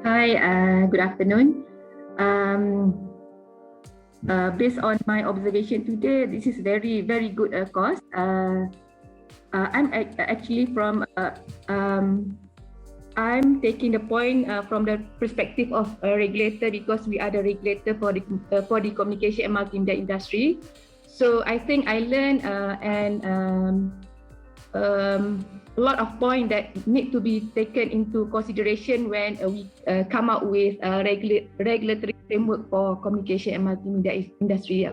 Hi, good afternoon. Based on my observation today, this is very good course. I'm actually from, I'm taking the point from the perspective of a regulator, because we are the regulator for the communication and multimedia industry. So I think I learned a lot of points that need to be taken into consideration when we come up with a regulatory framework for communication and multimedia industry.